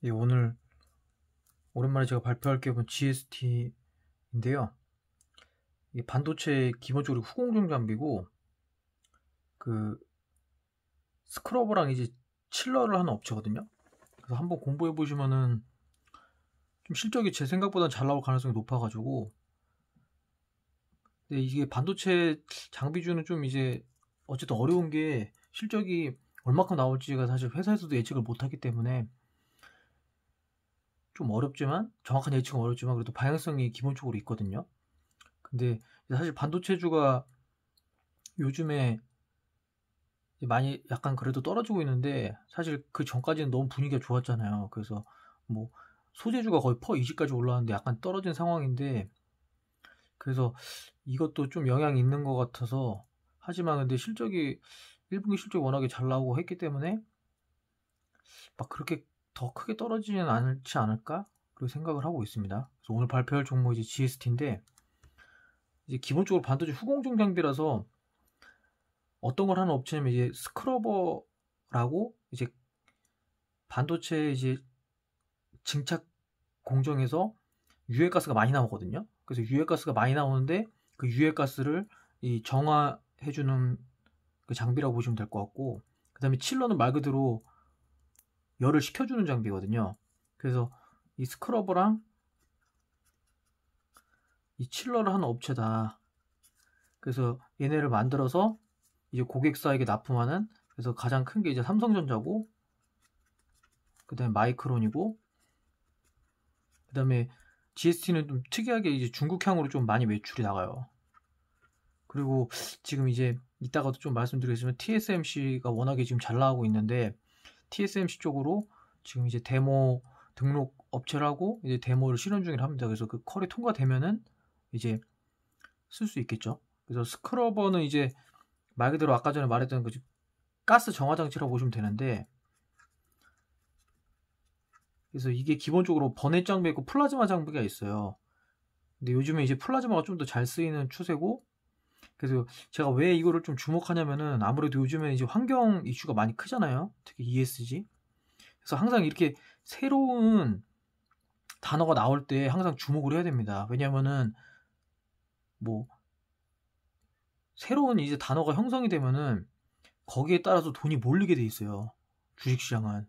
예, 오늘 오랜만에 제가 발표할 게 GST인데요. 이 반도체 기본적으로 후공정 장비고 그 스크러버랑 이제 칠러를 하는 업체거든요. 그래서 한번 공부해 보시면은 좀 실적이 제 생각보다 잘 나올 가능성이 높아가지고, 근데 이게 반도체 장비주는 좀 이제 어쨌든 어려운 게 실적이 얼마큼 나올지가 사실 회사에서도 예측을 못하기 때문에 좀 어렵지만, 정확한 예측은 어렵지만 그래도 방향성이 기본적으로 있거든요. 근데 사실 반도체주가 요즘에 많이 약간 그래도 떨어지고 있는데, 사실 그 전까지는 너무 분위기가 좋았잖아요. 그래서 뭐 소재주가 거의 퍼 20까지 올라왔는데 약간 떨어진 상황인데, 그래서 이것도 좀 영향이 있는 것 같아서. 하지만 근데 실적이 1분기 실적이 워낙에 잘 나오고 했기 때문에 막 그렇게 더 크게 떨어지진 않지 않을까 그렇게 생각을 하고 있습니다. 그래서 오늘 발표할 종목이 이제 GST인데, 이제 기본적으로 반도체 후공정 장비라서 어떤 걸 하는 업체냐면 이제 스크러버라고, 이제 반도체 이제 증착 공정에서 유해가스가 많이 나오거든요. 그래서 유해가스가 많이 나오는데 그 유해가스를 이 정화해주는 그 장비라고 보시면 될 것 같고, 그 다음에 칠러는 말 그대로 열을 식혀주는 장비거든요. 그래서 이 스크러버랑 이 칠러를 하는 업체다. 그래서 얘네를 만들어서 이제 고객사에게 납품하는, 그래서 가장 큰 게 이제 삼성전자고, 그 다음에 마이크론이고, 그 다음에 GST는 좀 특이하게 이제 중국향으로 좀 많이 매출이 나가요. 그리고 지금 이제 이따가도 좀 말씀드리겠지만 TSMC가 워낙에 지금 잘 나가고 있는데, TSMC 쪽으로 지금 이제 데모 등록 업체라고 이제 데모를 실현 중이라 합니다. 그래서 그 퀄이 통과되면은 이제 쓸 수 있겠죠. 그래서 스크러버는 이제 말 그대로 아까 전에 말했던 그 가스 정화 장치라고 보시면 되는데, 그래서 이게 기본적으로 버넷 장비가 있고 플라즈마 장비가 있어요. 근데 요즘에 이제 플라즈마가 좀 더 잘 쓰이는 추세고, 그래서 제가 왜 이거를 좀 주목하냐면은 아무래도 요즘에 이제 환경 이슈가 많이 크잖아요. 특히 ESG. 그래서 항상 이렇게 새로운 단어가 나올 때 항상 주목을 해야 됩니다. 왜냐면은 뭐 새로운 이제 단어가 형성이 되면은 거기에 따라서 돈이 몰리게 돼 있어요. 주식시장은.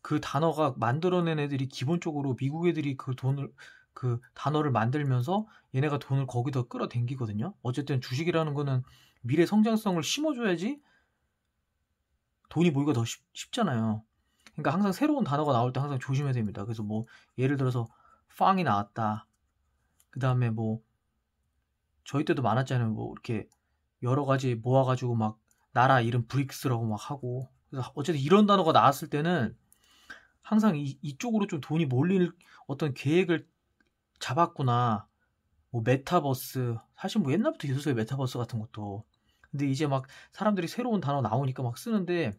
그 단어가 만들어낸 애들이 기본적으로 미국 애들이 그 단어를 만들면서 얘네가 돈을 거기다 끌어당기거든요. 어쨌든 주식이라는 거는 미래 성장성을 심어줘야지 돈이 모이기가 더 쉽잖아요. 그러니까 항상 새로운 단어가 나올 때 항상 조심해야 됩니다. 그래서 뭐 예를 들어서 팡이 나왔다. 그 다음에 뭐 저희 때도 많았잖아요. 뭐 이렇게 여러 가지 모아가지고 막 나라 이름 브릭스라고 막 하고. 그래서 어쨌든 이런 단어가 나왔을 때는 항상 이쪽으로 좀 돈이 몰릴 어떤 계획을 잡았구나. 뭐 메타버스, 사실 뭐 옛날부터 있었어요, 메타버스 같은 것도. 근데 이제 막 사람들이 새로운 단어 나오니까 막 쓰는데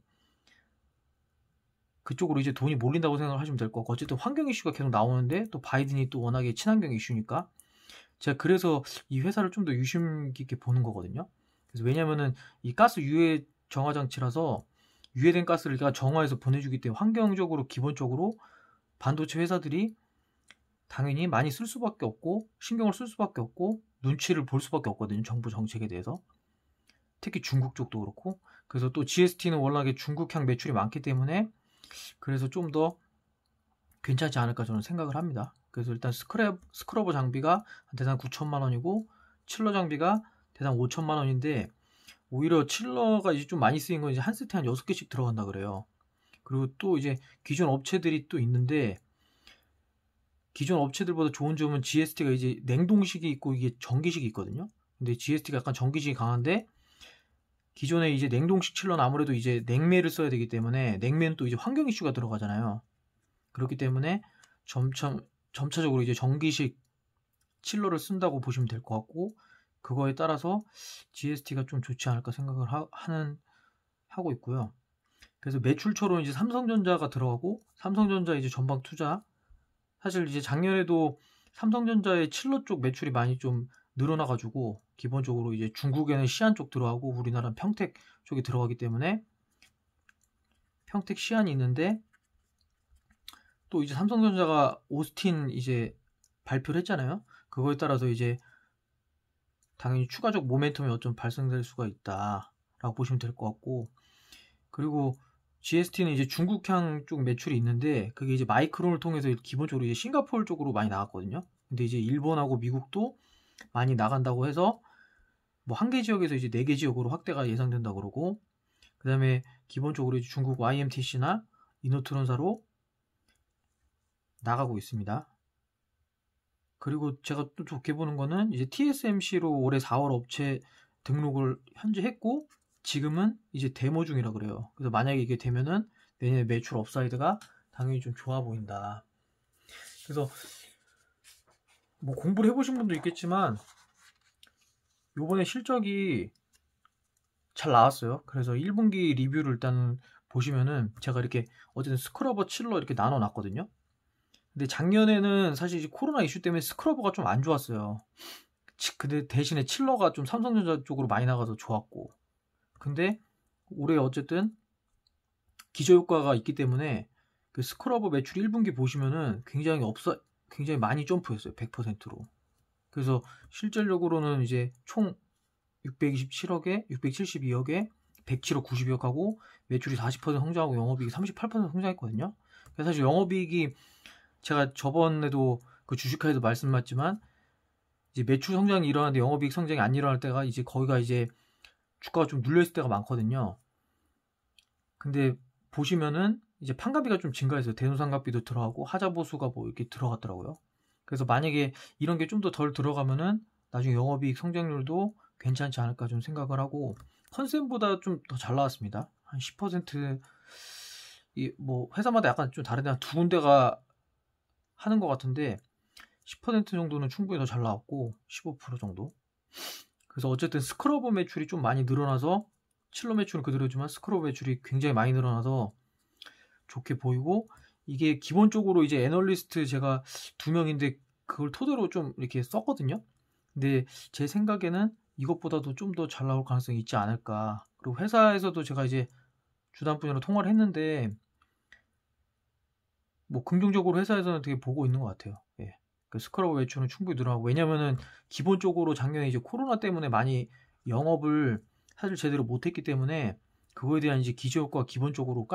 그쪽으로 이제 돈이 몰린다고 생각을 하시면 될 것 같고, 어쨌든 환경 이슈가 계속 나오는데 또 바이든이 또 워낙에 친환경 이슈니까 제가 그래서 이 회사를 좀 더 유심 깊게 보는 거거든요. 그래서 왜냐면은 이 가스 유해 정화 장치라서 유해된 가스를 제가 정화해서 보내주기 때문에 환경적으로 기본적으로 반도체 회사들이 당연히 많이 쓸 수밖에 없고 신경을 쓸 수밖에 없고 눈치를 볼 수밖에 없거든요. 정부 정책에 대해서. 특히 중국 쪽도 그렇고. 그래서 또 GST는 워낙에 중국향 매출이 많기 때문에 그래서 좀 더 괜찮지 않을까 저는 생각을 합니다. 그래서 일단 스크러버 장비가 대당 9천만 원이고 칠러 장비가 대당 5천만 원인데, 오히려 칠러가 이제 좀 많이 쓰인 건 이제 한 세트에 한 6개씩 들어간다 그래요. 그리고 또 이제 기존 업체들이 또 있는데, 기존 업체들보다 좋은 점은 GST가 이제 냉동식이 있고 이게 전기식이 있거든요. 근데 GST가 약간 전기식이 강한데, 기존에 이제 냉동식 칠러는 아무래도 이제 냉매를 써야 되기 때문에 냉매는 또 이제 환경 이슈가 들어가잖아요. 그렇기 때문에 점차적으로 이제 전기식 칠러를 쓴다고 보시면 될 것 같고, 그거에 따라서 GST가 좀 좋지 않을까 생각을 하고 있고요. 그래서 매출처로 이제 삼성전자가 들어가고, 삼성전자 이제 전방 투자, 사실 이제 작년에도 삼성전자의 칠러 쪽 매출이 많이 좀 늘어나가지고 기본적으로 이제 중국에는 시안 쪽 들어가고 우리나라는 평택 쪽이 들어가기 때문에 평택 시안이 있는데, 또 이제 삼성전자가 오스틴 이제 발표를 했잖아요. 그거에 따라서 이제 당연히 추가적 모멘텀이 좀 발생될 수가 있다라고 보시면 될 것 같고, 그리고 GST는 이제 중국향 쪽 매출이 있는데 그게 이제 마이크론을 통해서 기본적으로 이제 싱가포르 쪽으로 많이 나갔거든요. 근데 이제 일본하고 미국도 많이 나간다고 해서 뭐 한 개 지역에서 이제 4개 지역으로 확대가 예상된다 그러고, 그다음에 기본적으로 이제 중국 YMTC나 이노트론사로 나가고 있습니다. 그리고 제가 또 좋게 보는 거는 이제 TSMC로 올해 4월 업체 등록을 현재 했고 지금은 이제 데모 중이라 그래요. 그래서 만약에 이게 되면은 내년에 매출 업사이드가 당연히 좀 좋아 보인다. 그래서 뭐 공부를 해보신 분도 있겠지만 요번에 실적이 잘 나왔어요. 그래서 1분기 리뷰를 일단 보시면은 제가 이렇게 어쨌든 스크러버, 칠러 이렇게 나눠 놨거든요. 근데 작년에는 사실 이제 코로나 이슈 때문에 스크러버가 좀 안 좋았어요. 근데 대신에 칠러가 좀 삼성전자 쪽으로 많이 나가서 좋았고, 근데 올해 어쨌든 기저효과가 있기 때문에 그 스크러버 매출 1분기 보시면은 굉장히 많이 점프했어요. 100%로. 그래서 실질적으로는 이제 총 627억에 672억에 107억 90억 하고 매출이 40% 성장하고 영업이익이 38% 성장했거든요. 그래서 사실 영업이익이 제가 저번에도 그 주식화에도 말씀드렸지만 이제 매출 성장이 일어나는데 영업이익 성장이 안 일어날 때가 이제 거기가 이제 주가가 좀 눌려있을 때가 많거든요. 근데 보시면은 이제 판관비가 좀 증가해서 대손상가비도 들어가고 하자보수가 뭐 이렇게 들어갔더라고요. 그래서 만약에 이런 게 좀 더 덜 들어가면은 나중에 영업이익 성장률도 괜찮지 않을까 좀 생각을 하고, 컨센보다 좀 더 잘 나왔습니다. 한 10%, 뭐 회사마다 약간 좀 다른데 한 두 군데가 하는 것 같은데 10% 정도는 충분히 더 잘 나왔고 15% 정도. 그래서 어쨌든 스크러버 매출이 좀 많이 늘어나서 칠러 매출은 그대로지만 스크러버 매출이 굉장히 많이 늘어나서 좋게 보이고, 이게 기본적으로 이제 애널리스트 제가 2명인데 그걸 토대로 좀 이렇게 썼거든요. 근데 제 생각에는 이것보다도 좀 더 잘 나올 가능성이 있지 않을까. 그리고 회사에서도 제가 이제 주담분야로 통화를 했는데 뭐 긍정적으로 회사에서는 되게 보고 있는 것 같아요. 예. 그 스크러버 매출은 충분히 늘어나고, 왜냐면은 기본적으로 작년에 이제 코로나 때문에 많이 영업을 사실 제대로 못했기 때문에 그거에 대한 이제 기저효과가 기본적으로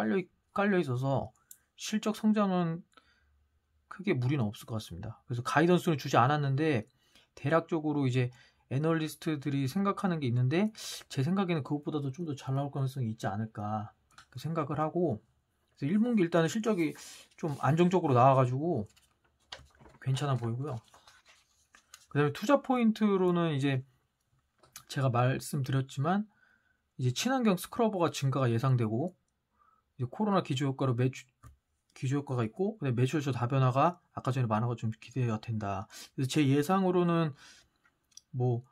깔려 있어서 실적 성장은 크게 무리는 없을 것 같습니다. 그래서 가이던스는 주지 않았는데 대략적으로 이제 애널리스트들이 생각하는 게 있는데 제 생각에는 그것보다도 좀 더 잘 나올 가능성이 있지 않을까 그 생각을 하고, 그래서 1분기 일단은 실적이 좀 안정적으로 나와가지고 괜찮아 보이고요. 그 다음에 투자 포인트로는 이제 제가 말씀드렸지만 이제 친환경 스크러버가 증가가 예상되고, 이제 코로나 기저효과로 기저효과가 있고, 그다음에 매출처 다변화가 아까 전에 말한 것좀 기대가 된다. 그래서 제 예상으로는 뭐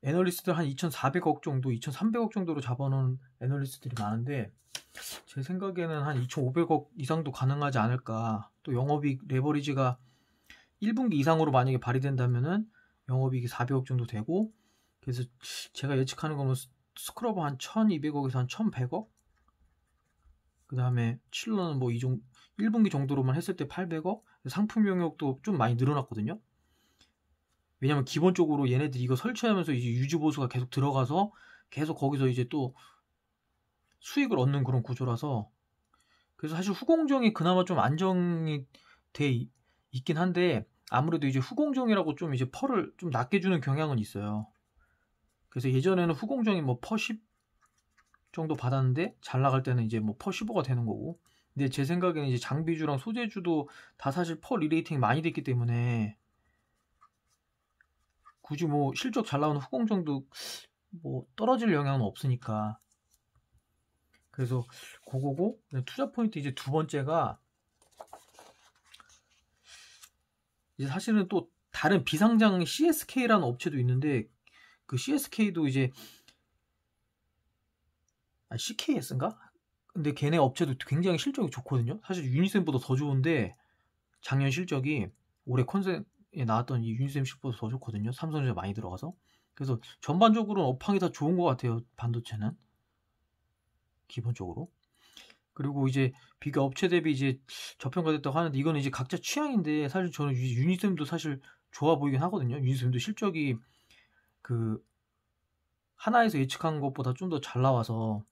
애널리스트들 한 2,400억 정도, 2,300억 정도로 잡아놓은 애널리스트들이 많은데 제 생각에는 한 2,500억 이상도 가능하지 않을까. 또 영업이익 레버리지가 1분기 이상으로 만약에 발휘된다면은 영업이익이 400억 정도 되고, 그래서 제가 예측하는 거는 스크러버 한 1,200억에서 한 1,100억, 그 다음에 칠러는 뭐 1분기 정도로만 했을 때 800억, 상품 영역도 좀 많이 늘어났거든요. 왜냐면 기본적으로 얘네들이 이거 설치하면서 이제 유지보수가 계속 들어가서 계속 거기서 이제 또 수익을 얻는 그런 구조라서, 그래서 사실 후공정이 그나마 좀 안정이 돼 있긴 한데 아무래도 이제 후공정이라고 좀 이제 펄을 좀 낮게 주는 경향은 있어요. 그래서 예전에는 후공정이 뭐 퍼 10 정도 받았는데 잘 나갈 때는 이제 뭐 퍼 15가 되는 거고, 근데 제 생각에는 이제 장비주랑 소재주도 다 사실 펄 리레이팅이 많이 됐기 때문에 굳이 뭐 실적 잘 나오는 후공정도 뭐 떨어질 영향은 없으니까. 그래서 그거고, 투자 포인트 이제 두 번째가 이제 사실은 또 다른 비상장 CSK라는 업체도 있는데 그 CSK도 이제 CKS인가? 근데 걔네 업체도 굉장히 실적이 좋거든요. 사실 유니셈보다 더 좋은데 작년 실적이 올해 컨센에 나왔던 이 유니셈 실적보다 더 좋거든요. 삼성전자 많이 들어가서. 그래서 전반적으로는 업황이 다 좋은 것 같아요. 반도체는 기본적으로. 그리고 이제 비교 업체 대비 이제 저평가됐다고 하는데 이거는 이제 각자 취향인데 사실 저는 유니셈도 사실 좋아 보이긴 하거든요. 유니셈도 실적이 그 하나에서 예측한 것보다 좀 더 잘 나와서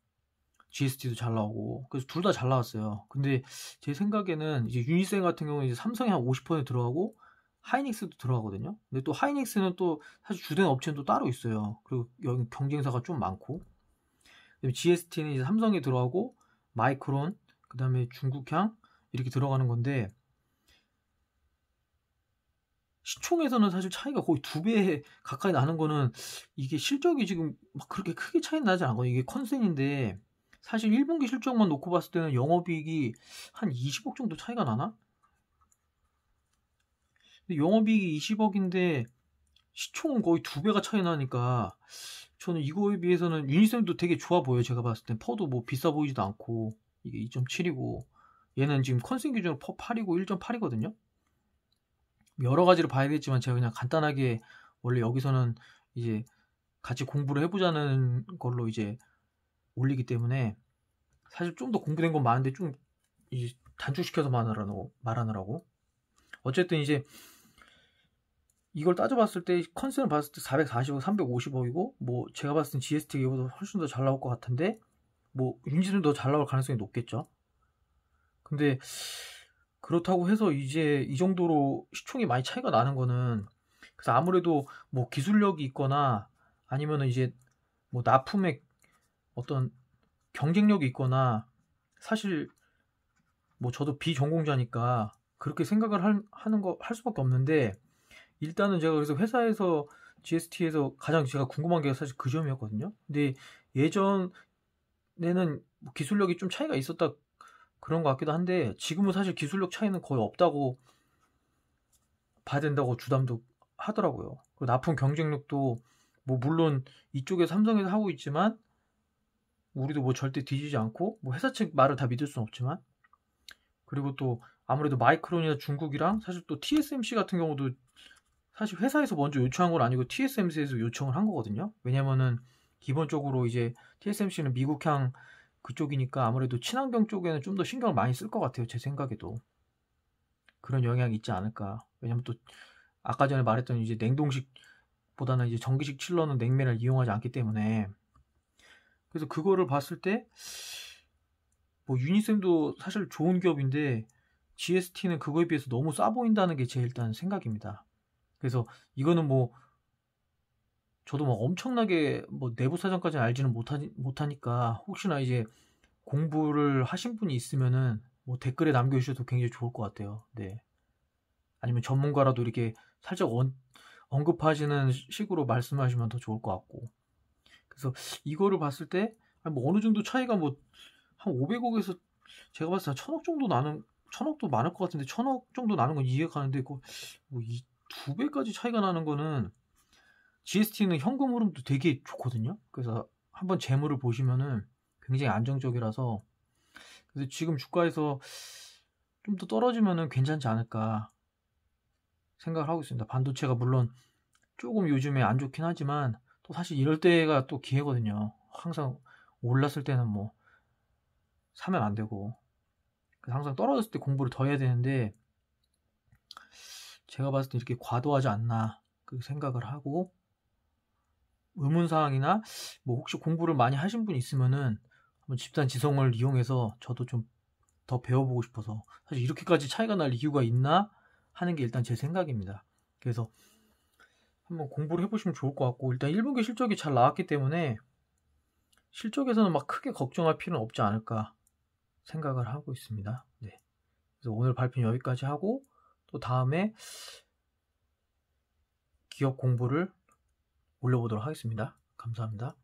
GST도 잘 나오고 그래서 둘 다 잘 나왔어요. 근데 제 생각에는 이제 유니셈 같은 경우는 이제 삼성이 한 50% 들어가고 하이닉스도 들어가거든요. 근데 또 하이닉스는 또 사실 주된 업체는 또 따로 있어요. 그리고 여기 경쟁사가 좀 많고 그다음에 GST는 이제 삼성이 들어가고 마이크론 그다음에 중국향 이렇게 들어가는 건데 시총에서는 사실 차이가 거의 2배 가까이 나는 거는 이게 실적이 지금 막 그렇게 크게 차이 나지 않거든요. 이게 컨센인데 사실 1분기 실적만 놓고 봤을 때는 영업이익이 한 20억 정도 차이가 나나? 근데 영업이익이 20억인데 시총은 거의 2배가 차이 나니까 저는 이거에 비해서는 유니셈도 되게 좋아 보여요. 제가 봤을 땐 퍼도 뭐 비싸 보이지도 않고 이게 2.7이고 얘는 지금 컨센 기준으로 퍼 8이고 1.8이거든요. 여러 가지로 봐야겠지만 제가 그냥 간단하게 원래 여기서는 이제 같이 공부를 해보자는 걸로 이제 올리기 때문에 사실 좀 더 공부된 건 많은데 좀 이제 단축시켜서 말하느라고 어쨌든 이제 이걸 따져봤을 때 컨센을 봤을 때 440억, 350억이고 뭐 제가 봤을 땐 GST가 이보다 훨씬 더 잘 나올 것 같은데 뭐 유니셈은 더 잘 나올 가능성이 높겠죠. 근데 그렇다고 해서 이제 이 정도로 시총이 많이 차이가 나는 거는 그래서 아무래도 뭐 기술력이 있거나 아니면은 이제 뭐 납품의 어떤 경쟁력이 있거나 사실 뭐 저도 비전공자니까 그렇게 생각을 할 수밖에 없는데 일단은 제가 그래서 회사에서 GST에서 가장 제가 궁금한 게 사실 그 점이었거든요. 근데 예전에는 뭐 기술력이 좀 차이가 있었다 그런 것 같기도 한데 지금은 사실 기술력 차이는 거의 없다고 봐야 된다고 주담도 하더라고요. 그리고 납품 경쟁력도 뭐 물론 이쪽에 삼성에서 하고 있지만 우리도 뭐 절대 뒤지지 않고 뭐 회사 측 말을 다 믿을 수는 없지만 그리고 또 아무래도 마이크론이나 중국이랑 사실 또 TSMC 같은 경우도 사실 회사에서 먼저 요청한 건 아니고 TSMC에서 요청을 한 거거든요. 왜냐면은 기본적으로 이제 TSMC는 미국향 그쪽이니까 아무래도 친환경 쪽에는 좀 더 신경을 많이 쓸 것 같아요. 제 생각에도. 그런 영향이 있지 않을까. 왜냐면 또 아까 전에 말했던 이제 냉동식보다는 이제 전기식 칠러는 냉매를 이용하지 않기 때문에 그래서 그거를 봤을 때 뭐 유니셈도 사실 좋은 기업인데 GST는 그거에 비해서 너무 싸 보인다는 게 제 일단 생각입니다. 그래서 이거는 뭐 저도 막 엄청나게 뭐 내부 사정까지는 알지는 못하니까 혹시나 이제 공부를 하신 분이 있으면은 뭐 댓글에 남겨주셔도 굉장히 좋을 것 같아요. 네. 아니면 전문가라도 이렇게 살짝 언급하시는 식으로 말씀하시면 더 좋을 것 같고. 그래서 이거를 봤을 때 뭐 어느 정도 차이가 뭐 한 500억에서 제가 봤을 때 1000억 정도 나는 1000억도 많을 것 같은데 1000억 정도 나는 건 이해가 가는데 뭐이 2배까지 차이가 나는 거는 GST는 현금 흐름도 되게 좋거든요. 그래서 한번 재물을 보시면은 굉장히 안정적이라서 그래서 지금 주가에서 좀 더 떨어지면은 괜찮지 않을까 생각을 하고 있습니다. 반도체가 물론 조금 요즘에 안 좋긴 하지만 또 사실 이럴 때가 또 기회거든요. 항상 올랐을 때는 뭐 사면 안 되고 그래서 항상 떨어졌을 때 공부를 더 해야 되는데 제가 봤을 때 이렇게 과도하지 않나 그 생각을 하고 의문사항이나 뭐 혹시 공부를 많이 하신 분 있으면은 한번 집단 지성을 이용해서 저도 좀 더 배워보고 싶어서 사실 이렇게까지 차이가 날 이유가 있나 하는 게 일단 제 생각입니다. 그래서 한번 공부를 해보시면 좋을 것 같고 일단 1분기 실적이 잘 나왔기 때문에 실적에서는 막 크게 걱정할 필요는 없지 않을까 생각을 하고 있습니다. 네. 그래서 오늘 발표는 여기까지 하고 또 다음에 기업 공부를 올려보도록 하겠습니다. 감사합니다.